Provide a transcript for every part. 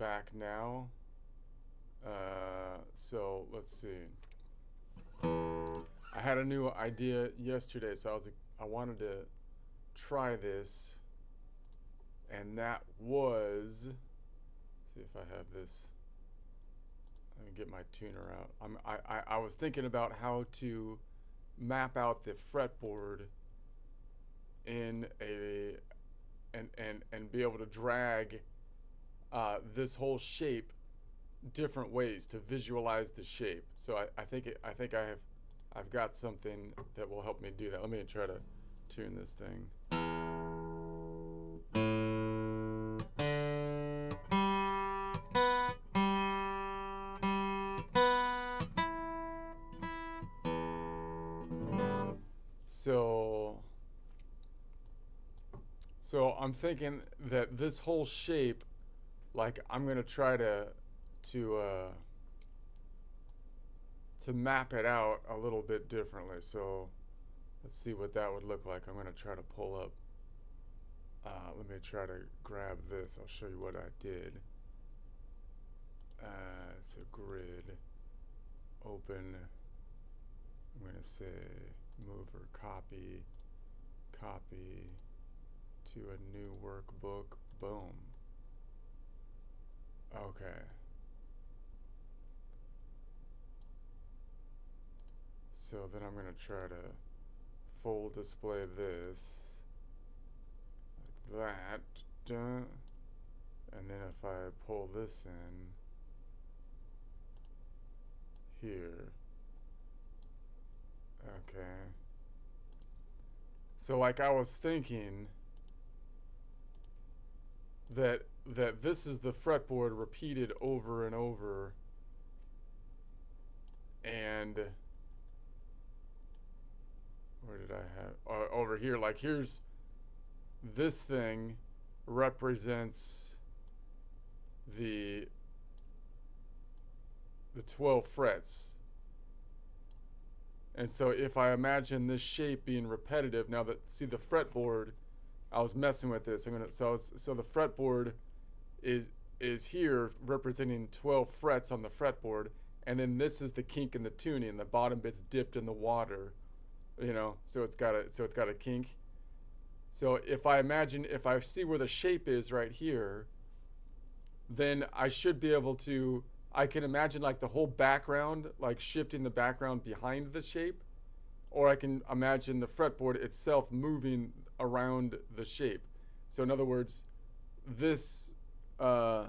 back now. So let's see. I had a new idea yesterday, so I wanted to try this, and that was, see if I have this. Let me get my tuner out. I was thinking about how to map out the fretboard in a and be able to drag this whole shape different ways to visualize the shape. So I think I've got something that will help me do that. Let me try to tune this thing. So I'm thinking that this whole shape, like I'm gonna try to map it out a little bit differently. So let's see what that would look like. I'm gonna try to pull up. Let me try to grab this. I'll show you what I did. It's a grid. Open. I'm gonna say move or copy to a new workbook. Boom. Okay. So then I'm going to try to full display this like that. And then if I pull this in here. Okay. So like I was thinking that this is the fretboard repeated over and over, and where did I have over here, like here's this thing represents the 12 frets. And so if I imagine this shape being repetitive, now that, see the fretboard, I was messing with this. So the fretboard is here representing 12 frets on the fretboard, and then this is the kink in the tuning. The bottom bit's dipped in the water, you know. So it's got a kink. So if I see where the shape is right here, then I should be able to. I can imagine like the whole background, like shifting the background behind the shape, or I can imagine the fretboard itself moving around the shape. So in other words, this, no,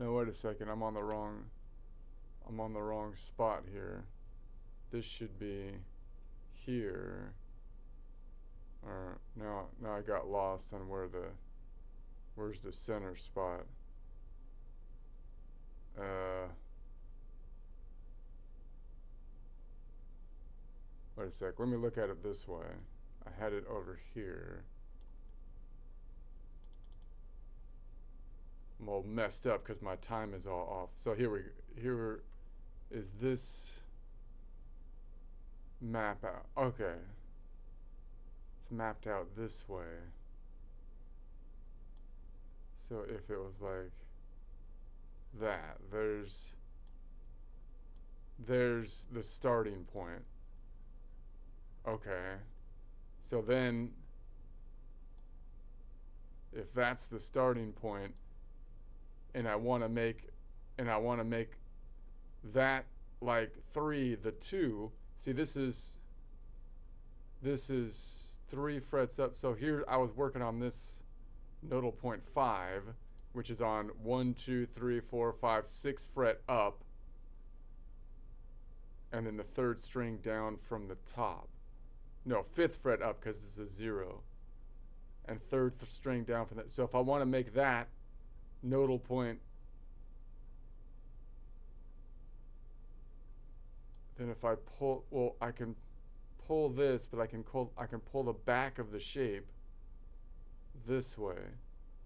wait a second, I'm on the wrong spot here. This should be here. Or now I got lost on where's the center spot. Wait a sec, let me look at it this way. I had it over here. I'm all messed up because my time is all off. So here is this map out. Okay. It's mapped out this way. So if it was like that, there's the starting point. Okay. So then if that's the starting point, and I want to make that like 3 the 2. See, this is 3 frets up. So here I was working on this nodal point 5, which is on 1, 2, 3, 4, 5, 6 fret up, and then the 3rd string down from the top. No, 5th fret up because this is a 0, and 3rd string down from that. So if I want to make that nodal point, then if I pull, well, I can pull this, but I can pull the back of the shape this way.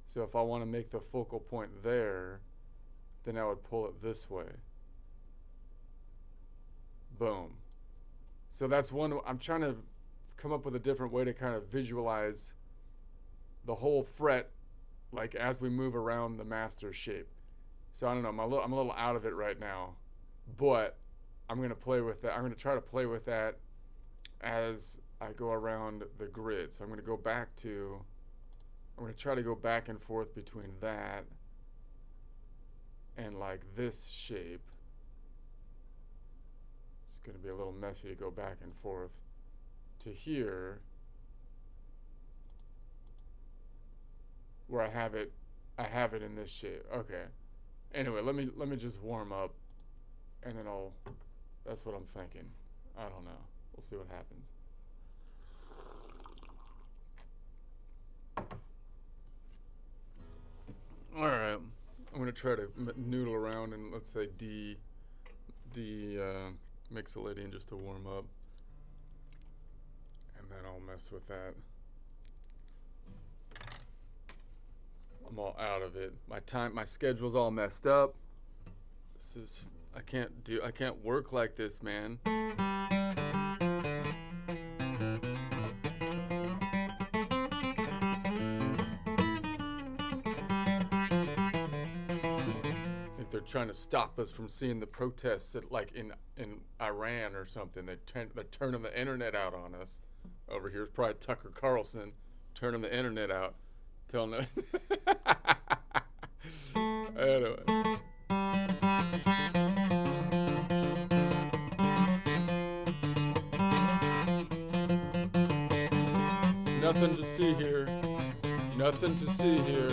So if I want to make the focal point there, then I would pull it this way. Boom. So that's one. I'm trying to come up with a different way to kind of visualize the whole fret like as we move around the master shape. So I don't know, I'm a little out of it right now, but I'm gonna play with that. I'm gonna try to play with that as I go around the grid. So I'm gonna try to go back and forth between that and like this shape. It's gonna be a little messy to go back and forth to here, where I have it in this shape. Okay. Anyway, let me just warm up, and then that's what I'm thinking. I don't know. We'll see what happens. All right. I'm gonna try to noodle around and let's say Mixolydian just to warm up, and then I'll mess with that. I'm all out of it. My schedule's all messed up. I can't work like this, man. If they're trying to stop us from seeing the protests like in Iran or something, they're turning the internet out on us. Over here is probably Tucker Carlson turning the internet out. Telling them. Anyway. Nothing to see here. Nothing to see here.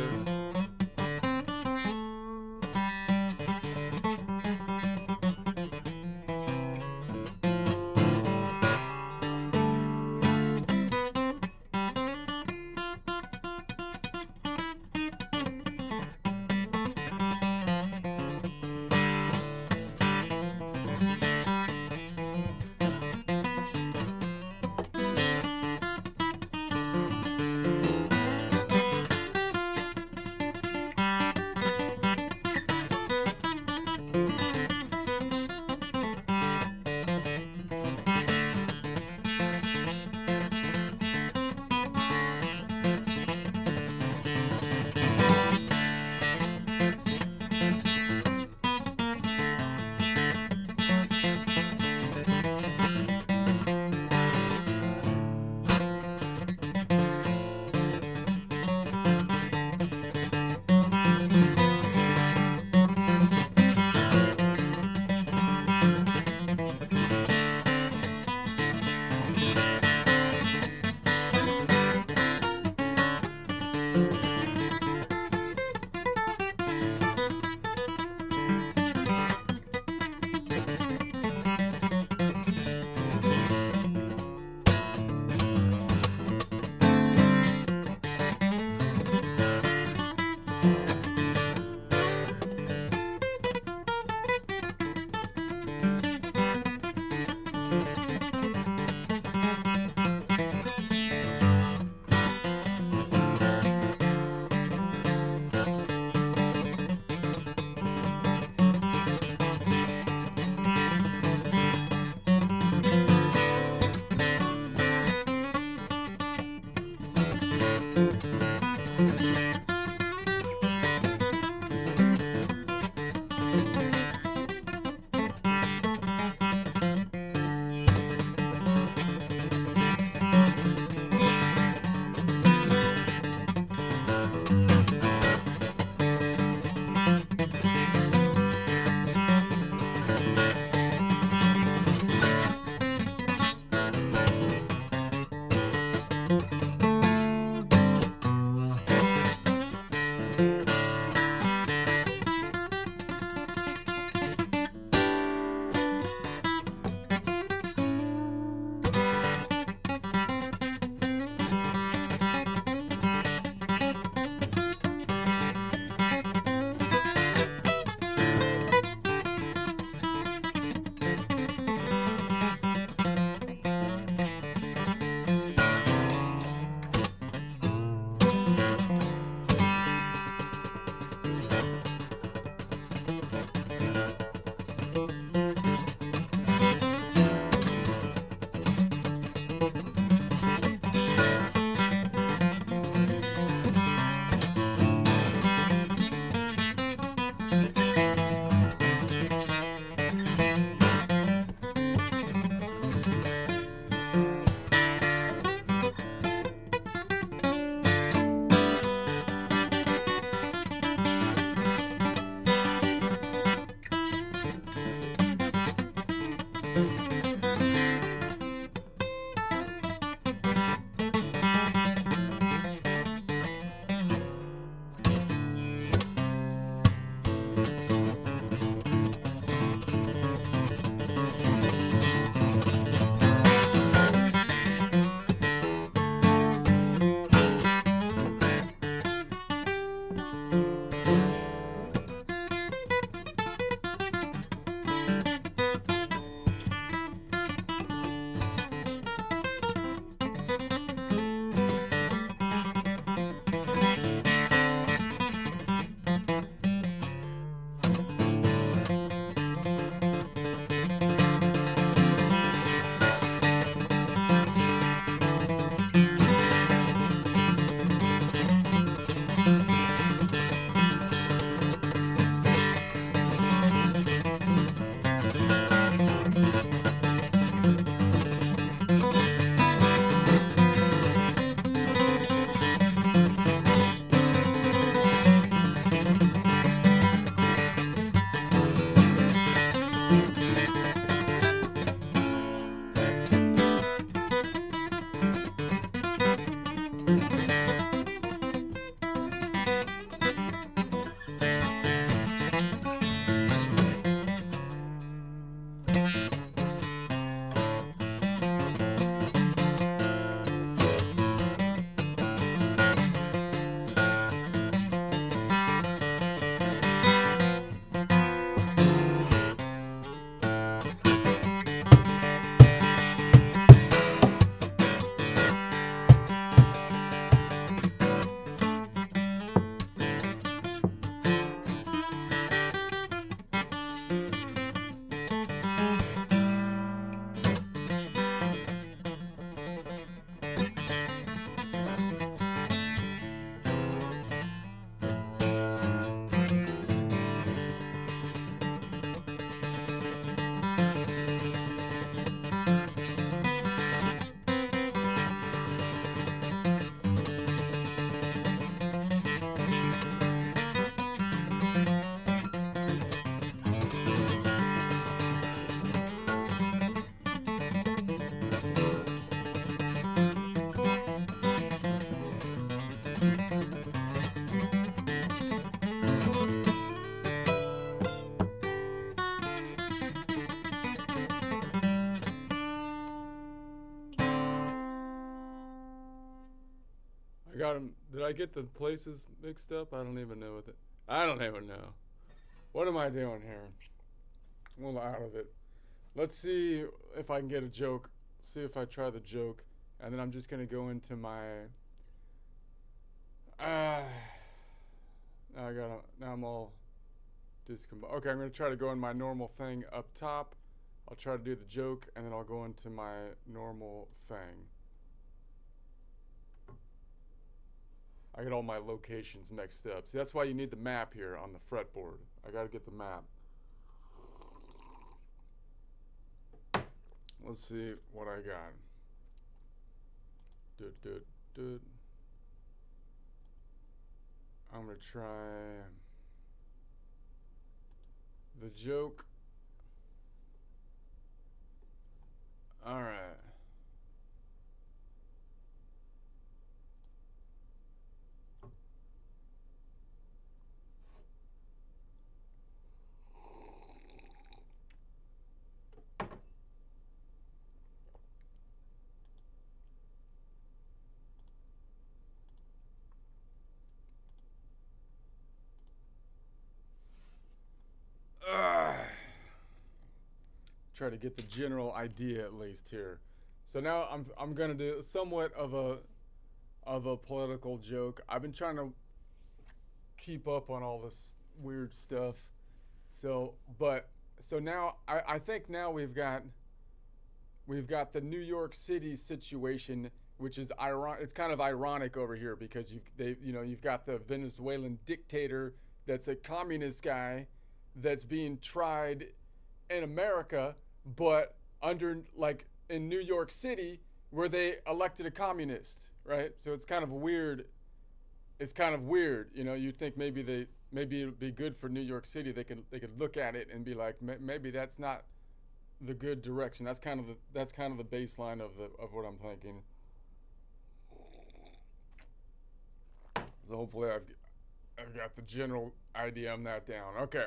I got them. Did I get the places mixed up? I don't even know what it. I don't even know. What am I doing here? I'm a little out of it. Let's see if I can get a joke. See if I try the joke, and then I'm just gonna go into my. Now I gotta. Now I'm all discombobulated. Okay, I'm gonna try to go in my normal thing up top. I'll try to do the joke, and then I'll go into my normal thing. I get all my locations mixed up. See, that's why you need the map here on the fretboard. I gotta get the map. Let's see what I got. I'm gonna try the joke. All right. Try to get the general idea at least here. So now I'm gonna do somewhat of a political joke. I've been trying to keep up on all this weird stuff. So now I think now we've got the New York City situation, which is ironic. It's kind of ironic over here because you've got the Venezuelan dictator that's a communist guy that's being tried in America, but under like in New York City where they elected a communist, right? So it's kind of weird. It's kind of weird, you know. You'd think maybe it'd be good for New York City. They could look at it and be like, maybe that's not the good direction. That's kind of the baseline of what I'm thinking. So hopefully I've got the general idea on that down. Okay.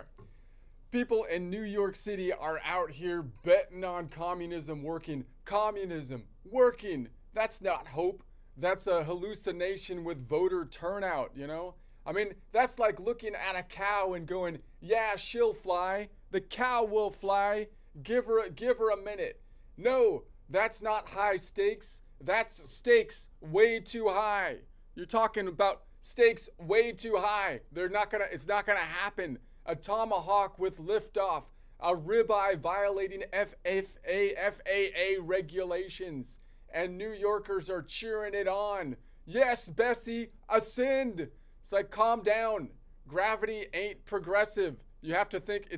People in New York City are out here betting on communism working. Communism working. That's not hope. That's a hallucination with voter turnout, you know? I mean, that's like looking at a cow and going, yeah, she'll fly. The cow will fly. Give her a minute. No, that's not high stakes. That's stakes way too high. You're talking about stakes way too high. It's not gonna happen. A tomahawk with liftoff. A ribeye violating FAA regulations. And New Yorkers are cheering it on. Yes, Bessie, ascend. It's like, calm down. Gravity ain't progressive. You have to think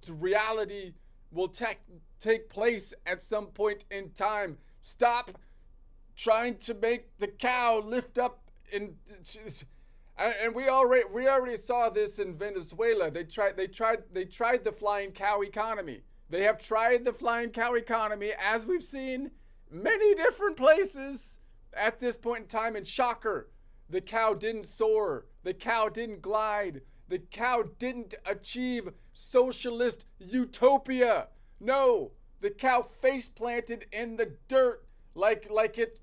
reality will take place at some point in time. Stop trying to make the cow lift up and we already saw this in Venezuela. They tried the flying cow economy. They have tried the flying cow economy, as we've seen many different places at this point in time. And shocker, the cow didn't soar. The cow didn't glide. The cow didn't achieve socialist utopia. No, the cow face planted in the dirt like it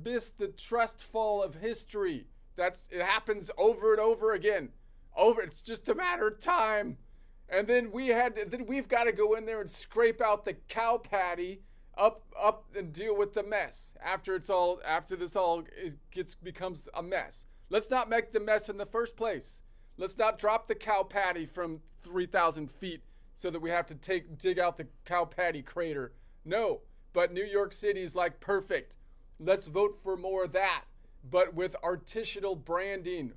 missed the trust fall of history. It happens over and over again. It's just a matter of time. And then we've got to go in there and scrape out the cow patty up and deal with the mess after this all becomes a mess. Let's not make the mess in the first place. Let's not drop the cow patty from 3,000 feet so that we have to dig out the cow patty crater. No, but New York City's like perfect. Let's vote for more of that, but with artisanal branding.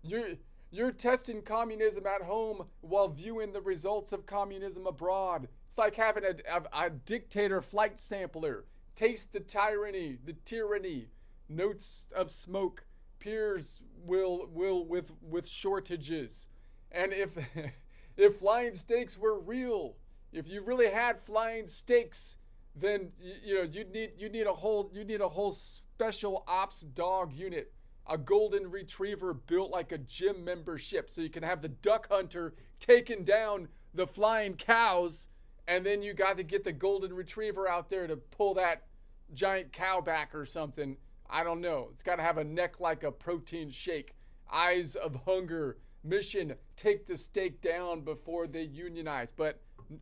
You're testing communism at home while viewing the results of communism abroad. It's like having a dictator flight sampler. Taste the tyranny, notes of smoke, peers will with shortages. And if flying steaks were real, if you really had flying steaks, then you'd need a whole special ops dog unit. A golden retriever built like a gym membership so you can have the duck hunter taking down the flying cows, and then you got to get the golden retriever out there to pull that giant cow back or something. I don't know. It's got to have a neck like a protein shake. Eyes of hunger. Mission, take the steak down before they unionize. But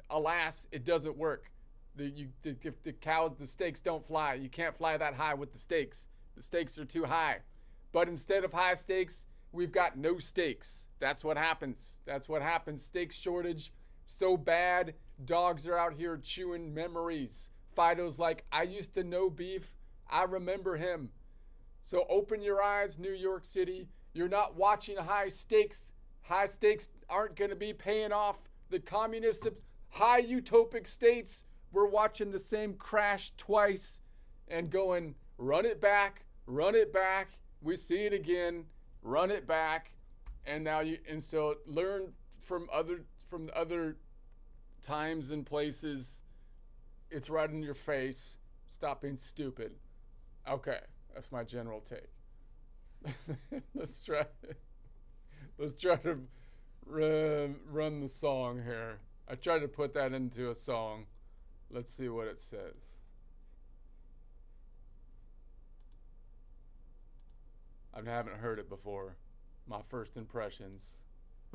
alas, it doesn't work. The steaks don't fly. You can't fly that high with the steaks. The stakes are too high. But instead of high stakes, we've got no stakes. That's what happens. Steak shortage so bad, dogs are out here chewing memories. Fido's like, I used to know beef. I remember him. So open your eyes, New York City. You're not watching high stakes. High stakes aren't going to be paying off the communist high utopic states. We're watching the same crash twice and going, run it back. We see it again, run it back. And so learn from other times and places. It's right in your face. Stop being stupid. Okay, that's my general take. Let's try to run the song here. I tried to put that into a song. Let's see what it says. I haven't heard it before. My first impressions.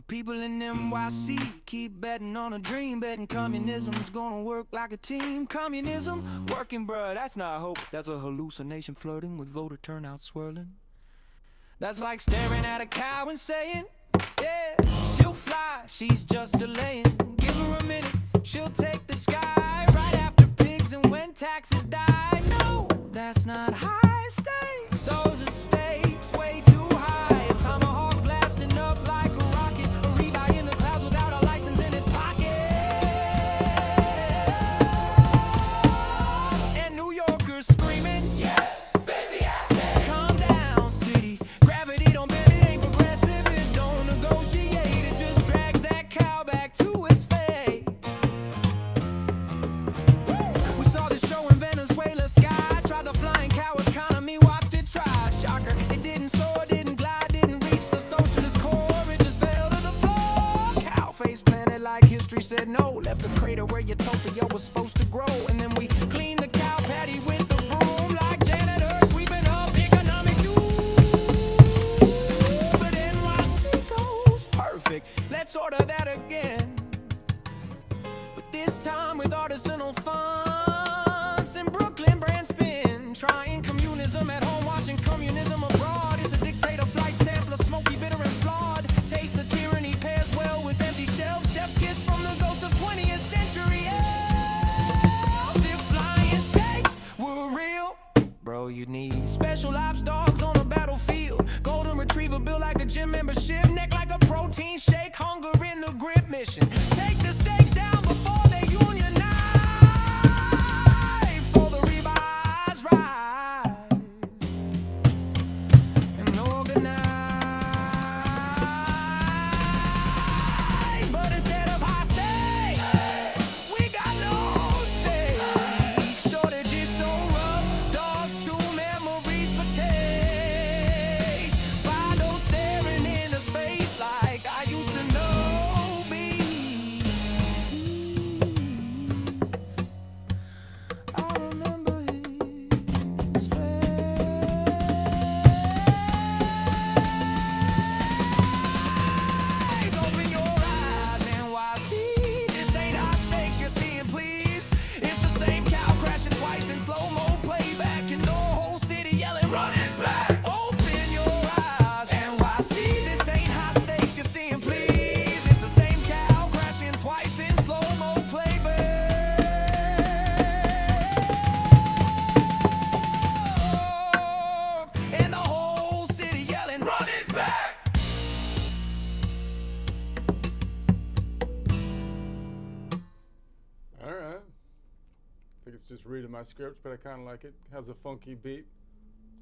People in NYC keep betting on a dream, betting communism's gonna work like a team. Communism working, bruh, that's not hope. That's a hallucination flirting with voter turnout swirling. That's like staring at a cow and saying, yeah, she'll fly, she's just delaying. Give her a minute, she'll take the sky right after pigs and when taxes die. No, that's not high stakes. Those are stakes way too high. A tomahawk blasting up said no. Left a crater where utopia was supposed to grow. And then we cleaned the cow patty with the broom, like janitors sweeping up economic doom. But NYC goes perfect. Let's order that again. But this time with artisanal fonts and Brooklyn brand spin. Trying communism at home, watching communism abroad. It's a dictator flight sampler, smoky, bitter, and flawed. Taste the tyranny pairs well with empty shelves. Chef's kiss from the ghost of 20th century elves. If flying steaks were real, bro, you'd need special ops dogs on a battlefield. Golden retriever built like a gym membership. Neck like a protein shake, hunger in the grip mission. Take the stakes down before they unionize. For the revised rise and organize. But instead of high stakes, we got no stakes. Shortages so rough, dogs, true memories for taste. Fido staring into space like I used to know me. I remember his face. Open your eyes, NYC. This ain't high stakes you're seeing, please. It's the same cow crashing twice in slow-mo playback, and the whole city yelling, "Run it back!" Open your eyes, NYC. This ain't high stakes you're seeing, please. It's the same cow crashing twice in slow-mo playback, and the whole city yelling, "Run it back!" All right. I think it's just reading my script, but I kind of like it. Has a funky beat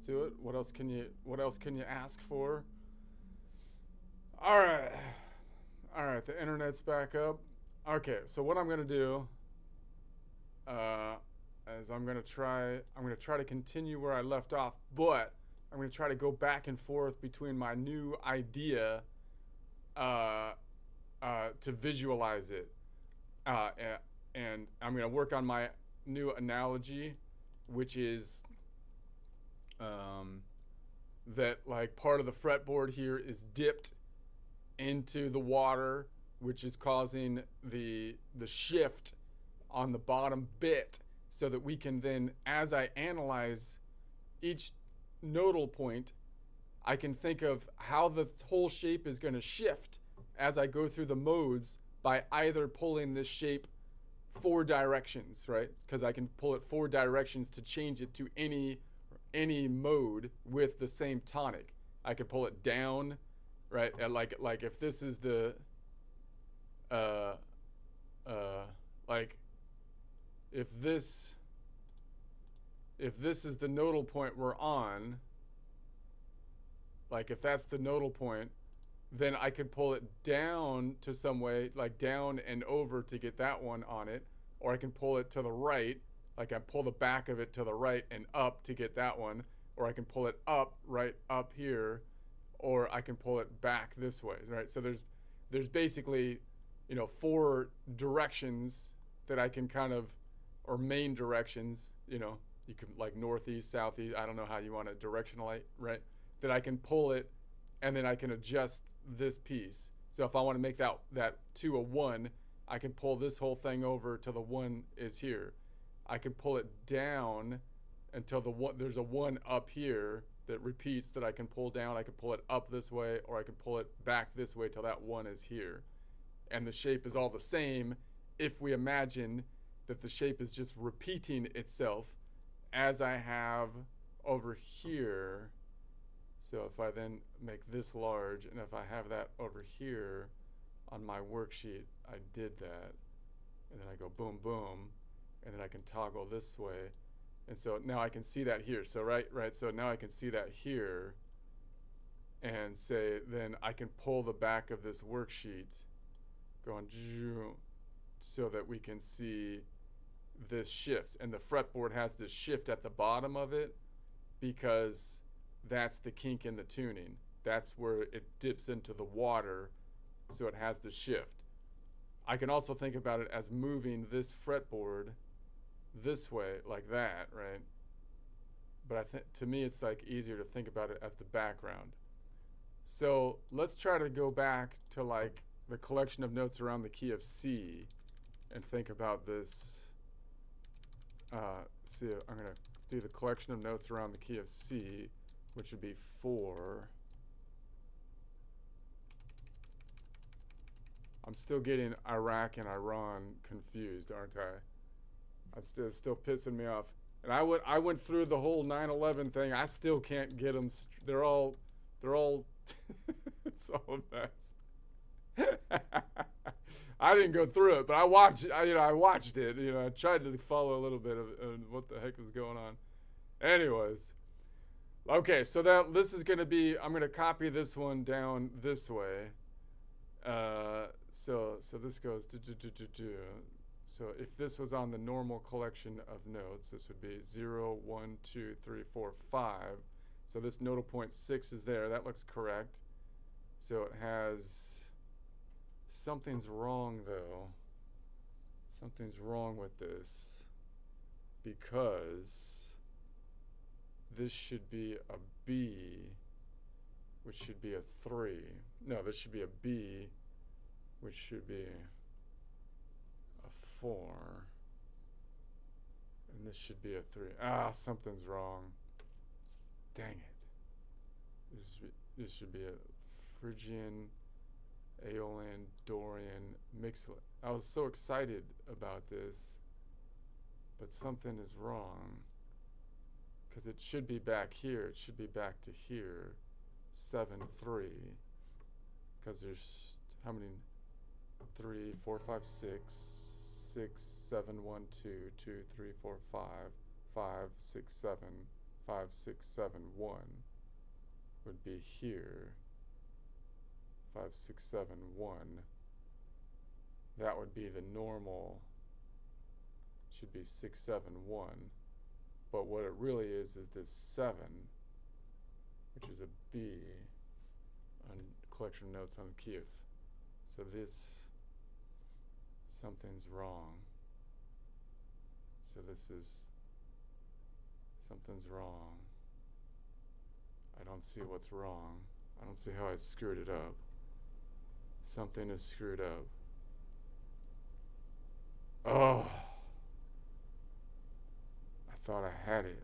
to it. What else can you ask for? All right. All right, the internet's back up. Okay, so what I'm going to do is I'm going to try to continue where I left off, but I'm going to try to go back and forth between my new idea to visualize it. And I'm going to work on my new analogy, which is that like part of the fretboard here is dipped into the water, which is causing the shift on the bottom bit, so that we can then, as I analyze each nodal point, I can think of how the whole shape is going to shift as I go through the modes by either pulling this shape 4 directions, right? Because I can pull it 4 directions to change it to any mode with the same tonic. I could pull it down, right? And like if this is the like if this is the nodal point we're on, like if that's the nodal point, then I could pull it down to some way, like down and over to get that one on it, or I can pull it to the right, like I pull the back of it to the right and up to get that one, or I can pull it up, right up here, or I can pull it back this way, right? So there's basically, 4 directions that I can kind of, or main directions, you can like northeast, southeast, I don't know how you want to directionalize, right? That I can pull it, and then I can adjust this piece. So if I want to make that to a 1, I can pull this whole thing over till the 1 is here. I can pull it down until there's a 1 up here that repeats, that I can pull down. I can pull it up this way, or I can pull it back this way till that 1 is here. And the shape is all the same if we imagine that the shape is just repeating itself as I have over here. So if I then make this large, and if I have that over here on my worksheet, I did that, and then I go boom, boom, and then I can toggle this way. And so now I can see that here. So right, so now I can see that here, and say then I can pull the back of this worksheet going so that we can see this shift. And the fretboard has this shift at the bottom of it because that's the kink in the tuning. That's where it dips into the water, so it has the shift. I can also think about it as moving this fretboard this way, like that, right? But I think to me it's like easier to think about it as the background. So let's try to go back to like the collection of notes around the key of C and think about this. See, I'm going to do the collection of notes around the key of C, which would be 4. I'm still getting Iraq and Iran confused, aren't I? It's still pissing me off. And I went through the whole 9/11 thing. I still can't get them. They're all it's all a mess. I didn't go through it, but I watched it. I watched it. I tried to follow a little bit of what the heck was going on. Anyways, okay. So this is going to be. I'm going to copy this one down this way. So this goes So if this was on the normal collection of notes, this would be 0, 1, 2, 3, 4, 5. So this nodal point 6 is there. That looks correct. So it has... Something's wrong, though. Something's wrong with this. Because this should be a B, which should be a 3. No, this should be a B, which should be a 4. And this should be a 3. Something's wrong. Dang it. This should be a Phrygian, Aeolian, Dorian, Mixolydian. I was so excited about this, but something is wrong. Because it should be back here. It should be back to here. 7, 3. Because there's how many? 3, 4, 5, 6, 6, 7, 1, 2, 2, 3, 4, 5, 5, 6, 7, 5, 6, 7, 1 would be here. 5, 6, 7, 1. That would be the normal. Should be 6, 7, 1. But what it really is this 7, which is a B on collection of notes on the key of. So this, something's wrong. So this is, something's wrong. I don't see what's wrong. I don't see how I screwed it up. Something is screwed up. Oh. I thought I had it.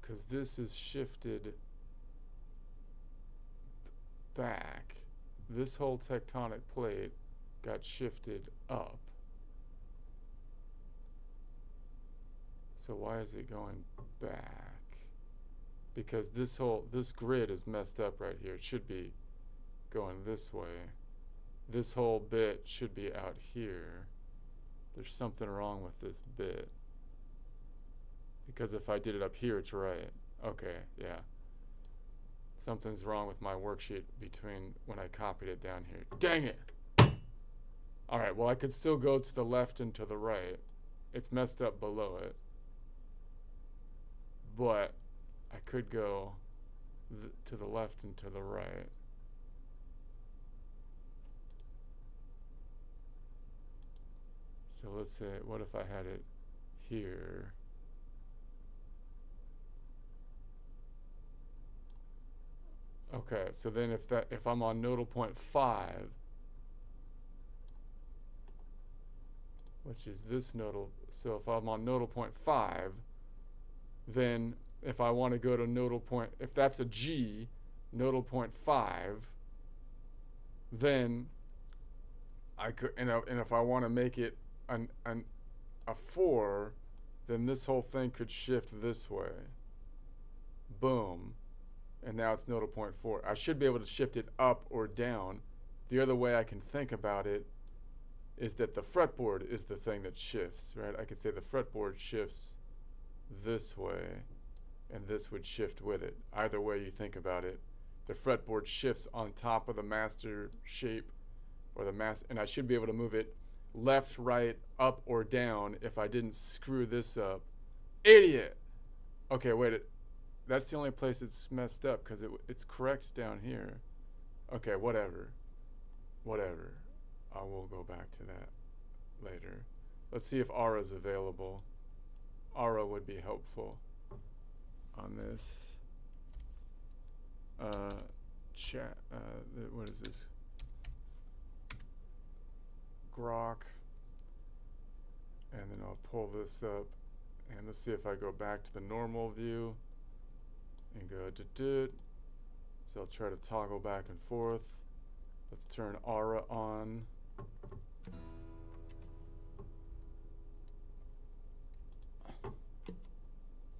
Because this is shifted back. This whole tectonic plate got shifted up. So why is it going back? Because this grid is messed up right here. It should be going this way. This whole bit should be out here. There's something wrong with this bit. Because if I did it up here, it's right. Okay, yeah. Something's wrong with my worksheet between when I copied it down here. Dang it! Alright, well I could still go to the left and to the right. It's messed up below it. But I could go to the left and to the right. So let's say, what if I had it here? Okay, so then if I'm on nodal point 5, which is this nodal, so if I'm on nodal point 5, then if I want to go to nodal point, if that's a G, nodal point 5, then I could, and if I want to make it a 4, then this whole thing could shift this way. Boom. And now it's nodal point 4. I should be able to shift it up or down. The other way I can think about it is that the fretboard is the thing that shifts, right? I could say the fretboard shifts this way, and this would shift with it. Either way you think about it, the fretboard shifts on top of the master shape, or the master, and I should be able to move it left, right, up, or down if I didn't screw this up. Idiot! Okay, wait. That's the only place it's messed up, because it's correct down here. Okay, whatever. whatever. I will go back to that later. Let's see if Ara's available. Ara would be helpful on this. Chat. What is this? Grok. And then I'll pull this up. And let's see if I go back to the normal view. And go to. So I'll try to toggle back and forth. Let's turn Ara on.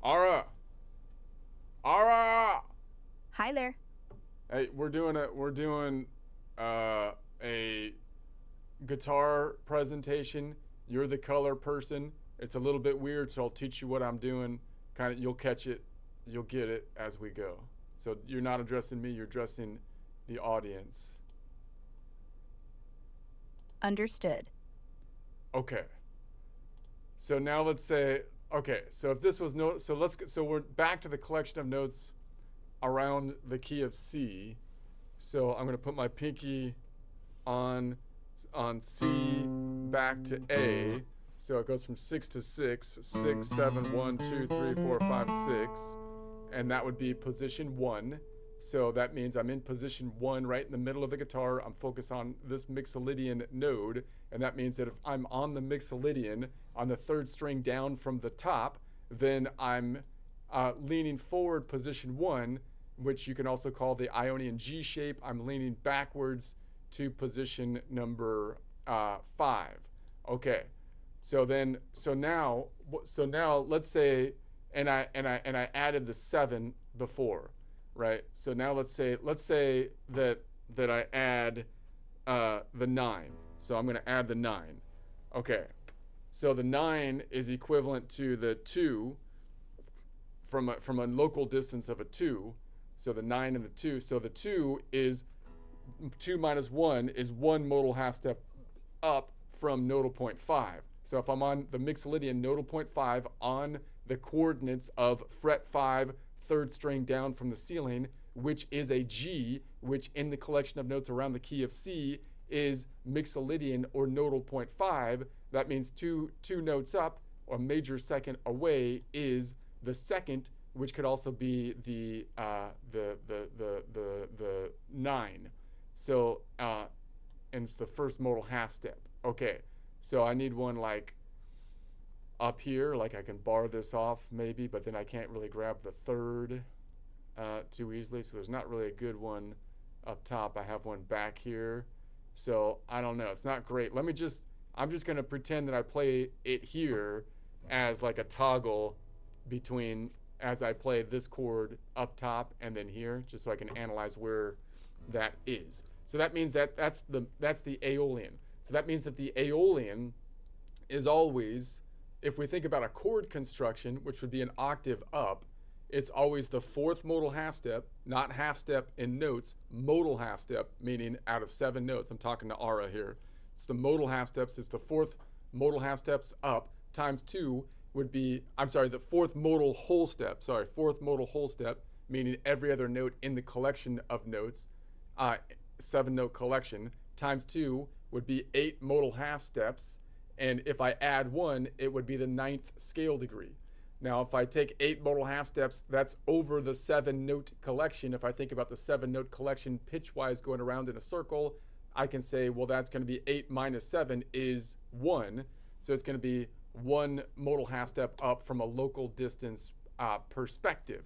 Ara! Ara! Hi there. Hey, we're doing a guitar presentation. You're the color person. It's a little bit weird, so I'll teach you what I'm doing. Kind of, you'll catch it, you'll get it as we go. So you're not addressing me, you're addressing the audience. Understood. Okay. So now let's say, okay, so if this was so we're back to the collection of notes around the key of C. So I'm gonna put my pinky on C back to A. So it goes from 6 to 6, 6, 7, 1, 2, 3, 4, 5, 6. And that would be position 1. So that means I'm in position 1 right in the middle of the guitar. I'm focused on this Mixolydian node. And that means that if I'm on the Mixolydian, on the 3rd string down from the top, then I'm leaning forward position 1, which you can also call the Ionian G shape. I'm leaning backwards to position number 5. Okay. So now let's say, and I added the 7 before, right? So now let's say that I add the 9. So I'm going to add the 9. Okay. So the 9 is equivalent to the 2 from a local distance of a 2. So the 9 and the 2. So the 2 is 2 minus 1 is 1 modal half step up from nodal point 5. So if I'm on the Mixolydian nodal point 5 on the coordinates of fret 5, 3rd string down from the ceiling, which is a G, which in the collection of notes around the key of C is Mixolydian or nodal point 5, that means two notes up or major second away is the 2nd, which could also be the 9. So and it's the 1st modal half step. Okay. So I need one like up here, like I can bar this off maybe, but then I can't really grab the 3rd too easily. So there's not really a good one up top. I have one back here. So I don't know. It's not great. I'm just going to pretend that I play it here as like a toggle between as I play this chord up top and then here, just so I can analyze where that is. So that means that's the Aeolian. So that means that the Aeolian is always, if we think about a chord construction, which would be an octave up, it's always the 4th modal half step, not half step in notes, modal half step, meaning out of 7 notes. I'm talking to Ara here. It's the modal half steps. It's the 4th modal half steps up times 2 would be, the 4th modal whole step. 4th modal whole step, meaning every other note in the collection of notes, 7-note collection, times 2 would be 8 modal half steps, and if I add 1, it would be the 9th scale degree. Now, if I take 8 modal half steps, that's over the 7-note collection. If I think about the 7-note collection pitch-wise going around in a circle, I can say, well, that's going to be 8 minus 7 is 1, so it's going to be 1 modal half step up from a local distance perspective.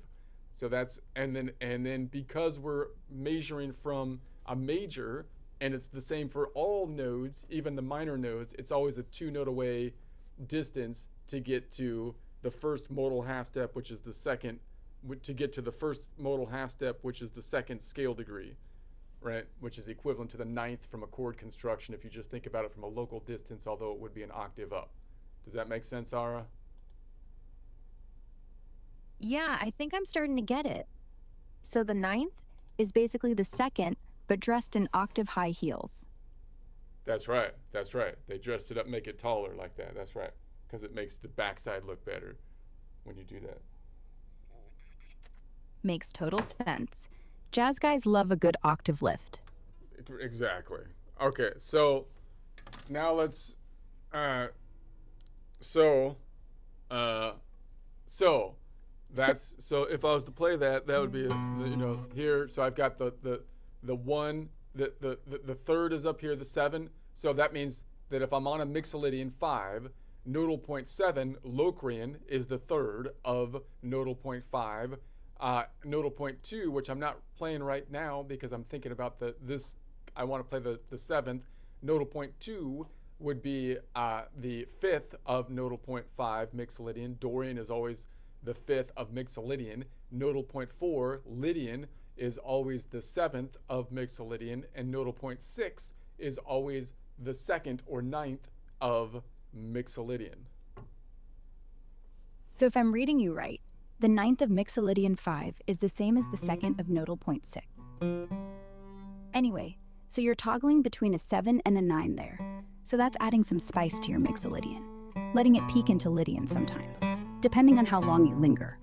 So that's, and then because we're measuring from a major, and it's the same for all nodes, even the minor nodes, it's always a 2-note away distance to get to the 1st modal half step, which is the 2nd, to get to the 1st modal half step, which is the 2nd scale degree, right? Which is equivalent to the 9th from a chord construction if you just think about it from a local distance, although it would be an octave up. Does that make sense, Ara? Yeah, I think I'm starting to get it. So the 9th is basically the 2nd, but dressed in octave high heels. That's right. They dressed it up, make it taller like that. That's right. Because it makes the backside look better when you do that. Makes total sense. Jazz guys love a good octave lift. Exactly. Okay, so now let's so uh so that's so if I was to play that, that would be here. So I've got the one, the third is up here, the 7. So that means that if I'm on a Mixolydian 5, nodal point 7 Locrian is the third of nodal point 5. Nodal point 2, which I'm not playing right now because I'm thinking about this. I want to play the 7th. Nodal point 2 would be the 5th of nodal point 5 Mixolydian. Dorian is always the 5th of Mixolydian. Nodal point 4 Lydian is always the 7th of Mixolydian, and nodal point 6 is always the 2nd or 9th of Mixolydian. So if I'm reading you right, the 9th of Mixolydian 5 is the same as the 2nd of nodal point 6. Anyway, so you're toggling between a 7 and a 9 there. So that's adding some spice to your Mixolydian, letting it peek into Lydian sometimes, depending on how long you linger.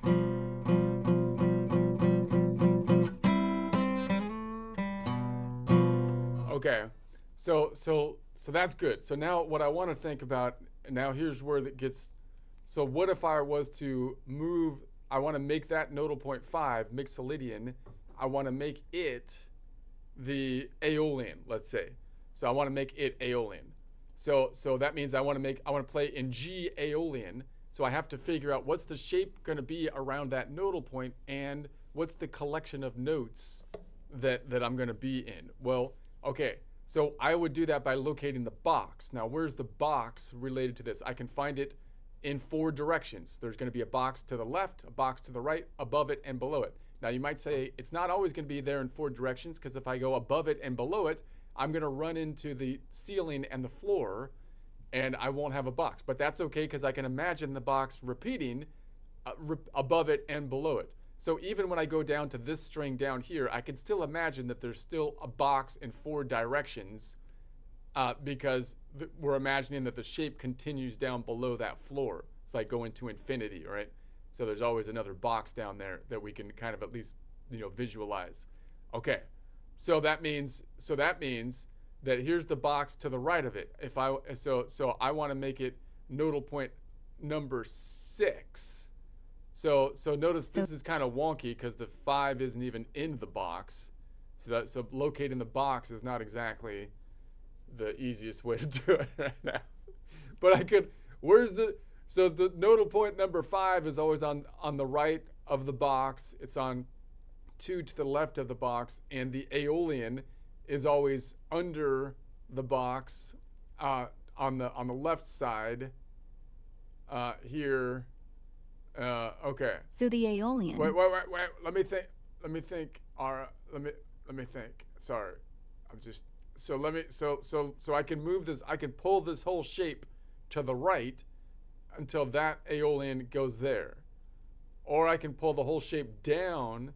Okay, so that's good. So now what I want to think about, now here's where it gets, so what if I was to move, I want to make that nodal point 5 Mixolydian, I want to make it the Aeolian, let's say. So I want to make it Aeolian. So that means I want to play in G Aeolian. So I have to figure out what's the shape going to be around that nodal point and what's the collection of notes that I'm going to be in. Well, okay, so I would do that by locating the box. Now, where's the box related to this? I can find it in 4 directions. There's going to be a box to the left, a box to the right, above it, and below it. Now, you might say it's not always going to be there in 4 directions because if I go above it and below it, I'm going to run into the ceiling and the floor, and I won't have a box. But that's okay because I can imagine the box repeating above it and below it. So even when I go down to this string down here, I can still imagine that there's still a box in 4 directions because we're imagining that the shape continues down below that floor. It's like going to infinity, right? So there's always another box down there that we can kind of at least, visualize. Okay, so that means that here's the box to the right of it. So I want to make it nodal point number 6. So notice this is kind of wonky because the 5 isn't even in the box. So locating the box is not exactly the easiest way to do it right now. But I could, so the nodal point number 5 is always on the right of the box. It's on 2 to the left of the box, and the Aeolian is always under the box on the left side here. Okay. So the Aeolian. Wait. Let me think. Let me think. Sorry. So I can move this. I can pull this whole shape to the right until that Aeolian goes there, or I can pull the whole shape down,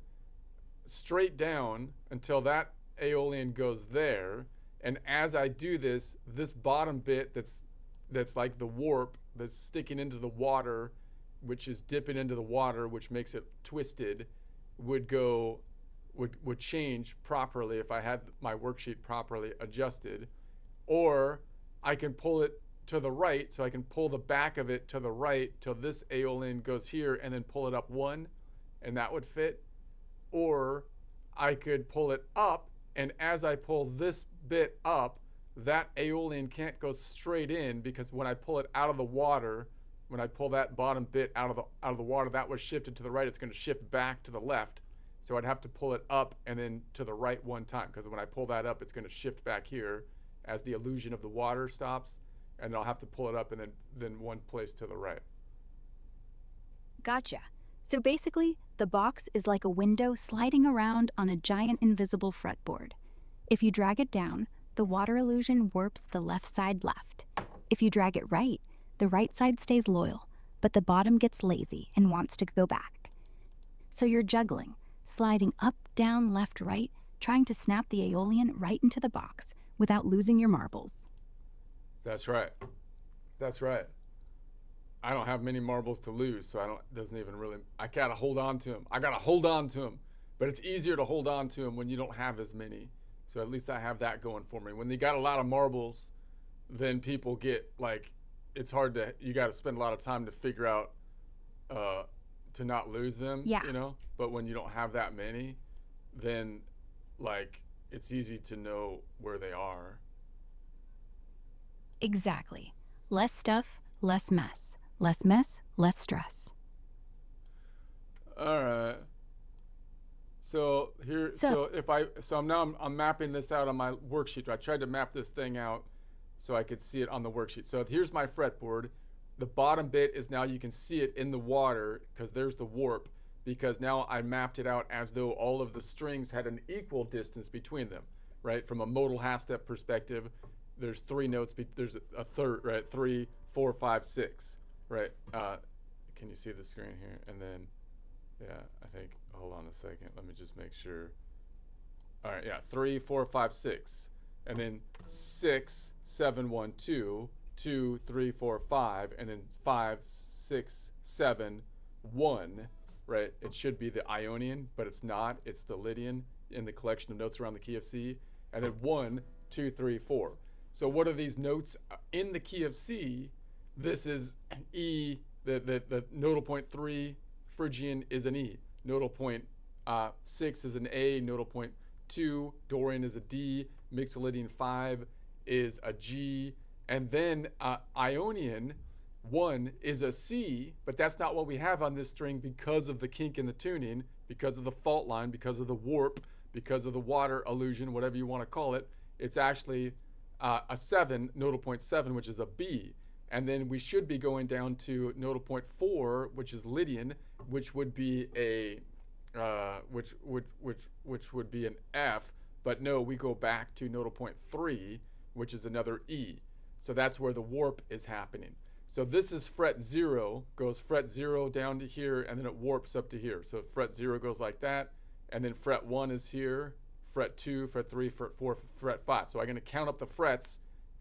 straight down until that Aeolian goes there. And as I do this bottom bit that's like the warp that's sticking into the water, which is dipping into the water, which makes it twisted, would change properly if I had my worksheet properly adjusted. Or I can pull it to the right, so I can pull the back of it to the right till this Aeolian goes here and then pull it up 1, and that would fit. Or I could pull it up, and as I pull this bit up, that Aeolian can't go straight in because when I pull it out of the water, when I pull that bottom bit out of the water, that was shifted to the right, it's going to shift back to the left. So I'd have to pull it up and then to the right 1 time, because when I pull that up, it's going to shift back here as the illusion of the water stops, and then I'll have to pull it up and then 1 place to the right. Gotcha. So basically, the box is like a window sliding around on a giant invisible fretboard. If you drag it down, the water illusion warps the left side left. If you drag it right, the right side stays loyal, but the bottom gets lazy and wants to go back. So you're juggling, sliding up, down, left, right, trying to snap the Aeolian right into the box without losing your marbles. That's right. That's right. I don't have many marbles to lose, so I gotta hold on to them. But it's easier to hold on to them when you don't have as many. So at least I have that going for me. When you got a lot of marbles, then people get like, it's hard to, you got to spend a lot of time to figure out to not lose them, Yeah. you know? But when you don't have that many, then like it's easy to know where they are. Exactly. Less stuff, less mess. Less mess, less stress. All right. So here, So- I'm mapping this out on my worksheet. I tried to map this thing out so I could see it on the worksheet. So here's my fretboard. The bottom bit is now you can see it in the water because there's the warp, because now I mapped it out as though all of the strings had an equal distance between them, right? From a modal half step perspective, there's 3 notes, there's a third, right? 3, 4, 5, 6, right? Can you see the screen here? And then, yeah, I think, hold on a second. Let me just make sure. All right, yeah, 3, 4, 5, 6. And then 6, 7, 1, 2, 2, 3, 4, 5, and then 5, 6, 7, 1, right? It should be the Ionian, but it's not. It's the Lydian in the collection of notes around the key of C. And then 1, 2, 3, 4. So what are these notes in the key of C? This is E, the nodal point 3 Phrygian is an E. Nodal point 6 is an A. Nodal point 2 Dorian is a D. Mixolydian 5 is a G. And then Ionian 1 is a C, but that's not what we have on this string because of the kink in the tuning, because of the fault line, because of the warp, because of the water illusion, whatever you want to call it. It's actually a 7, nodal point 7, which is a B. And then we should be going down to nodal point 4, which is Lydian, which would be a which would be an F. But no, we go back to nodal point 3, which is another E. So that's where the warp is happening. So this is fret 0, goes fret 0 down to here, and then it warps up to here. So fret 0 goes like that, and then fret 1 is here, fret 2, fret 3, fret 4, fret 5. So I'm going to count up the frets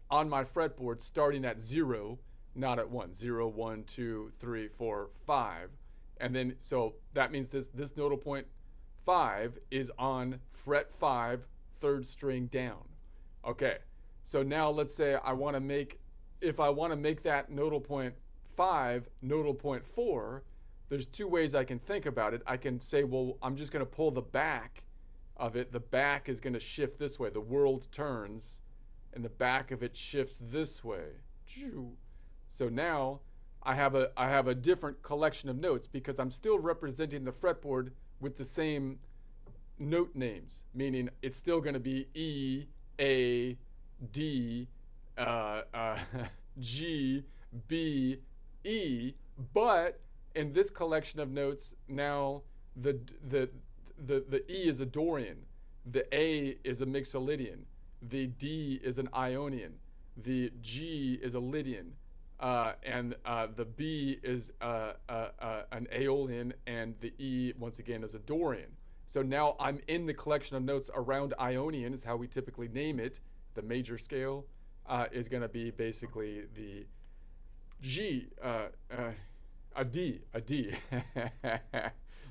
on my fretboard starting at 0, not at 1. 0, 1, 2, 3, 4, 5. And then, so that means this nodal point 5 is on fret 5, 3rd string down. Okay, so now let's say I want to make, if I want to make that nodal point 5, nodal point 4, there's 2 ways I can think about it. I can say, well, I'm just going to pull the back of it. The back is going to shift this way. The world turns, and the back of it shifts this way. So now I have a different collection of notes because I'm still representing the fretboard with the same note names, meaning it's still going to be E, A, D, G, B, E, but in this collection of notes now the E is a Dorian, the A is a Mixolydian, the D is an Ionian, the G is a Lydian, and the B is an Aeolian, and the E once again is a Dorian. So now I'm in the collection of notes around Ionian is how we typically name it. The major scale is going to be basically the G, a D.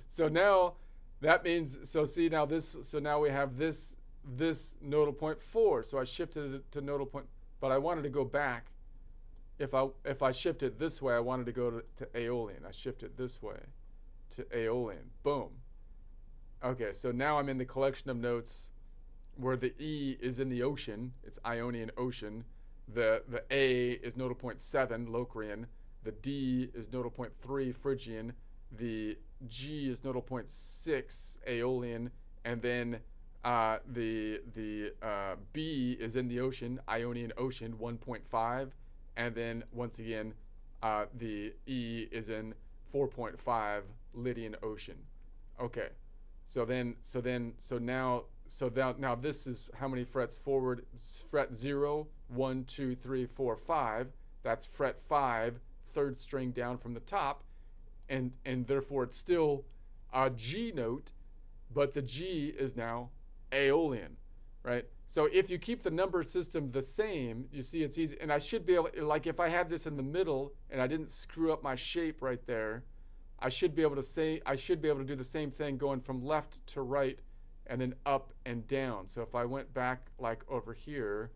So now that means, so see now this, so now we have this nodal point 4. So I shifted it to nodal point, but I wanted to go back. If I shift it this way, I wanted to go to Aeolian. I shift it this way to Aeolian. Boom. Okay, so now I'm in the collection of notes where the E is in the ocean. It's Ionian ocean. The A is nodal point 7, Locrian. The D is nodal point 3, Phrygian. The G is nodal point 6, Aeolian. And then the B is in the ocean, Ionian ocean, 1.5. And then once again, the E is in 4.5, Lydian ocean. Okay. So now this is how many frets forward? Fret 0, 1, 2, 3, 4, 5. That's fret 5, 3rd string down from the top, and therefore it's still a G note, but the G is now Aeolian, right? So if you keep the number system the same, you see it's easy. And I should be able, like if I had this in the middle and I didn't screw up my shape right there, I should be able to do the same thing going from left to right and then up and down. So if I went back like over here,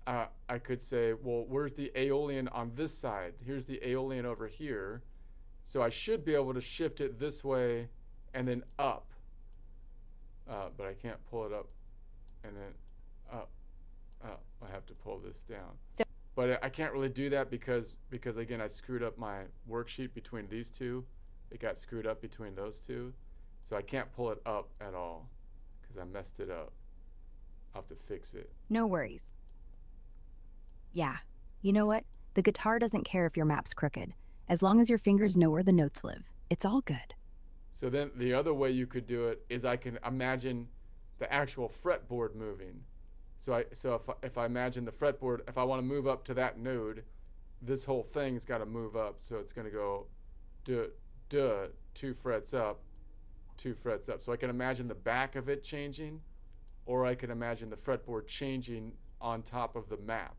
I could say, well, where's the Aeolian on this side? Here's the Aeolian over here. So I should be able to shift it this way and then up. But I can't pull it up and then up. I have to pull this down. But I can't really do that because again, I screwed up my worksheet between these two. It got screwed up between those two. So I can't pull it up at all because I messed it up. I'll have to fix it. No worries. Yeah, you know what? The guitar doesn't care if your map's crooked. As long as your fingers know where the notes live, it's all good. So then the other way you could do it is I can imagine the actual fretboard moving. So if I imagine the fretboard, if I want to move up to that node, this whole thing's got to move up. So it's going to go duh, 2 frets up, 2 frets up. So I can imagine the back of it changing, or I can imagine the fretboard changing on top of the map.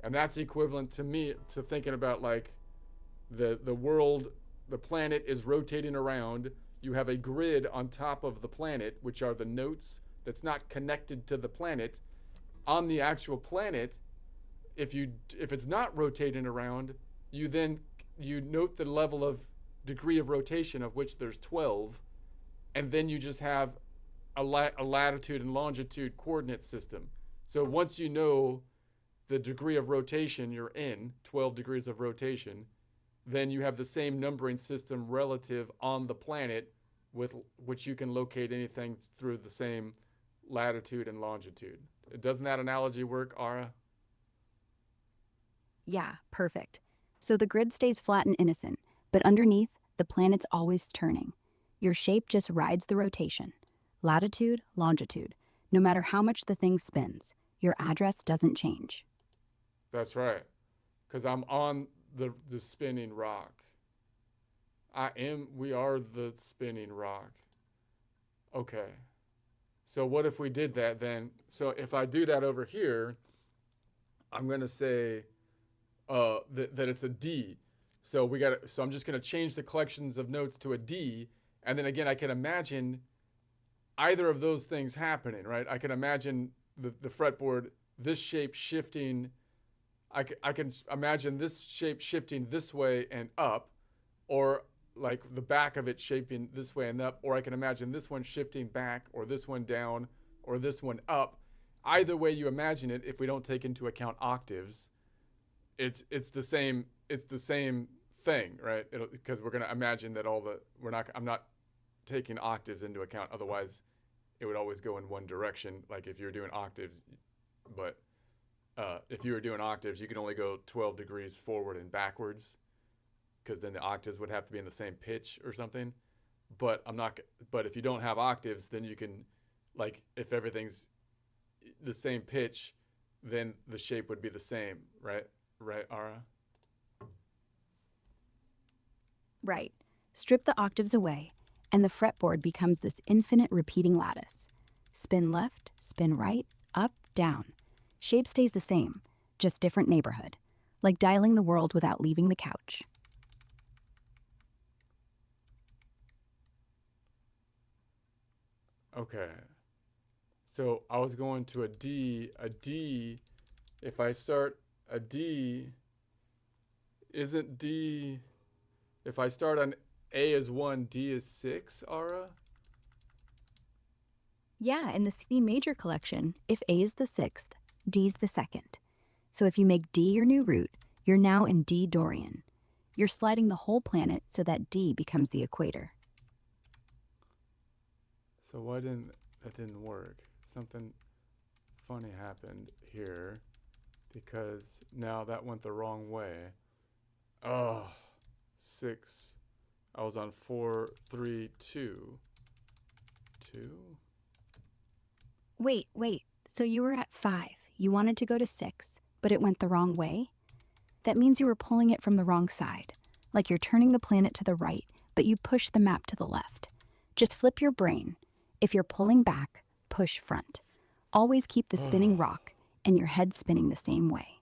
And that's equivalent to me to thinking about like the world, the planet is rotating around. You have a grid on top of the planet, which are the notes that's not connected to the planet. On the actual planet, if it's not rotating around, you note the level of degree of rotation, of which there's 12, and then you just have a latitude and longitude coordinate system. So once you know the degree of rotation you're in, 12 degrees of rotation, then you have the same numbering system relative on the planet with which you can locate anything through the same latitude and longitude. Doesn't that analogy work, Ara? Yeah, perfect. So the grid stays flat and innocent, but underneath, the planet's always turning. Your shape just rides the rotation. Latitude, longitude. No matter how much the thing spins, your address doesn't change. That's right. Because I'm on the spinning rock. We are the spinning rock. Okay. So what if we did that then? So if I do that over here, I'm going to say that it's a D. So I'm just going to change the collections of notes to a D. And then again, I can imagine either of those things happening, right? I can imagine the fretboard, this shape shifting. I can imagine this shape shifting this way and up, or like the back of it shaping this way and up, or I can imagine this one shifting back, or this one down, or this one up. Either way you imagine it, if we don't take into account octaves, it's the same thing, right? Because we're going to imagine that I'm not taking octaves into account. Otherwise, it would always go in one direction. Like if you're doing octaves, but if you were doing octaves, you can only go 12 degrees forward and backwards, because then the octaves would have to be in the same pitch or something. But if you don't have octaves, then you can, like, if everything's the same pitch, then the shape would be the same, right? Right, Ara? Right. Strip the octaves away, and the fretboard becomes this infinite repeating lattice. Spin left, spin right, up, down. Shape stays the same, just different neighborhood. Like dialing the world without leaving the couch. Okay. So I was going to a D. If I start a D, isn't D, if I start on A is 1, D is 6, Ara? Yeah, in the C major collection, if A is the 6th, D's the 2nd. So if you make D your new root, you're now in D Dorian. You're sliding the whole planet so that D becomes the equator. So that didn't work? Something funny happened here, because now that went the wrong way. Oh, 6. I was on 4, 3, 2. 2? Wait. So you were at 5. You wanted to go to 6, but it went the wrong way? That means you were pulling it from the wrong side. Like you're turning the planet to the right, but you push the map to the left. Just flip your brain. If you're pulling back, push front. Always keep the spinning rock and your head spinning the same way.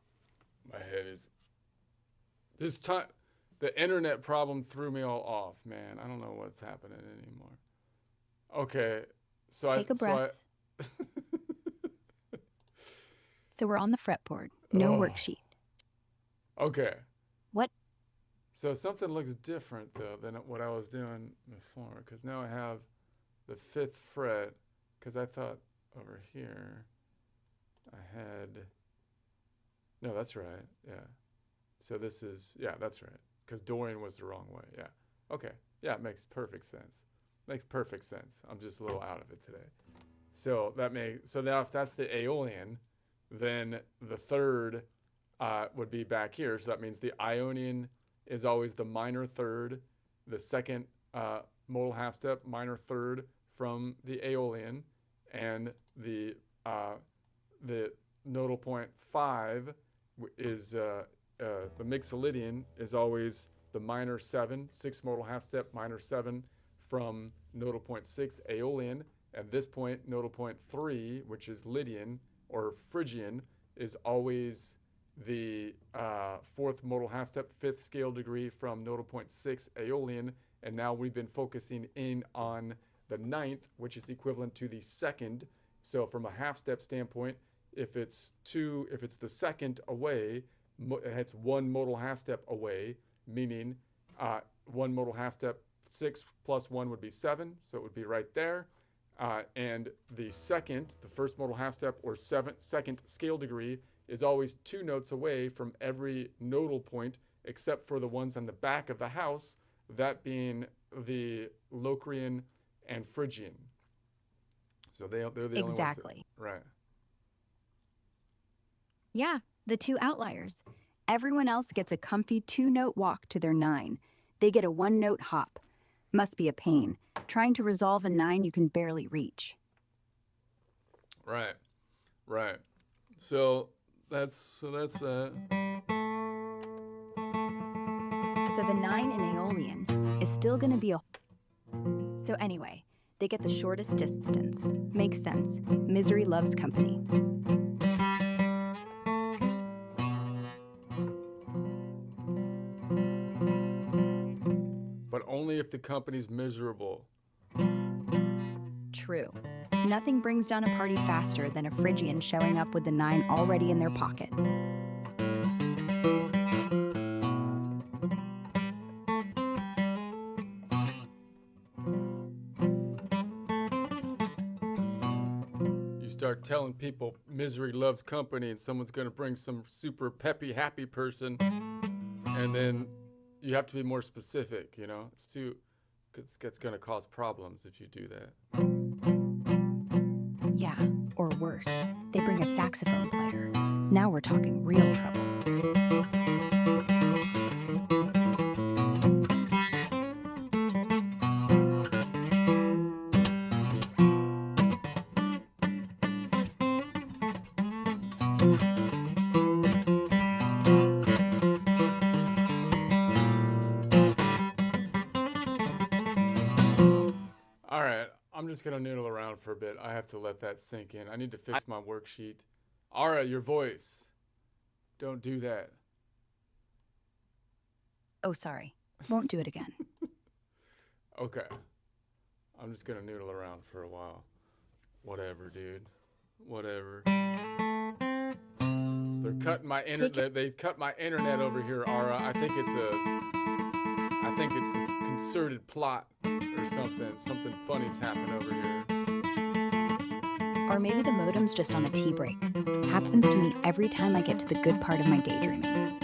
My head is... The internet problem threw me all off, man. I don't know what's happening anymore. Okay, So Take a breath. I, So we're on the fretboard. No Oh. worksheet. okay. What? So something looks different though than what I was doing before, because now I have the 5th fret. Because I thought over here I had. No, that's right. Yeah. So this is, yeah, that's right. Because Dorian was the wrong way. Yeah. Okay. Yeah, it makes perfect sense. Makes perfect sense. I'm just a little out of it today. So so now if that's the Aeolian, then the 3rd would be back here. So that means the Ionian is always the minor 3rd, the 2nd modal half step, minor 3rd from the Aeolian, and the nodal point 5 is the Mixolydian is always the minor 7, 6 modal half step, minor 7 from nodal point 6 Aeolian. At this point, nodal point 3, which is Lydian or Phrygian, is always the 4th modal half step, 5th scale degree from nodal point 6 Aeolian. And now we've been focusing in on the 9th, which is equivalent to the 2nd. So from a half step standpoint, if it's the 2nd away, it's 1 modal half step away, meaning 1 modal half step, 6 plus 1 would be 7, so it would be right there. And the 2nd, the 1st modal half step or 2nd scale degree, is always 2 notes away from every nodal point except for the ones on the back of the house, that being the Locrian and Phrygian. So they're the only ones. Exactly. Right. Yeah, the 2 outliers. Everyone else gets a comfy 2-note walk to their 9. They get a 1-note hop. Must be a pain, trying to resolve a 9 you can barely reach. Right. Right. So that's that. So the 9 in Aeolian is still going to be a... So anyway, they get the shortest distance. Makes sense. Misery loves company. But only if the company's miserable. True. Nothing brings down a party faster than a Phrygian showing up with the 9 already in their pocket. You start telling people misery loves company and someone's going to bring some super peppy, happy person, and then you have to be more specific, you know? It's going to cause problems if you do that. Yeah, or worse, they bring a saxophone player. Now we're talking real trouble. All right, I'm just going to noodle around for a bit. I have to let that sink in. I need to fix my worksheet. Ara, your voice. Don't do that. Oh, sorry. Won't do it again. Okay. I'm just going to noodle around for a while. Whatever, dude. Whatever. They're cutting my internet. They cut my internet over here, Ara. I think it's a concerted plot or something. Something funny's happened over here. Or maybe the modem's just on a tea break. Happens to me every time I get to the good part of my daydreaming.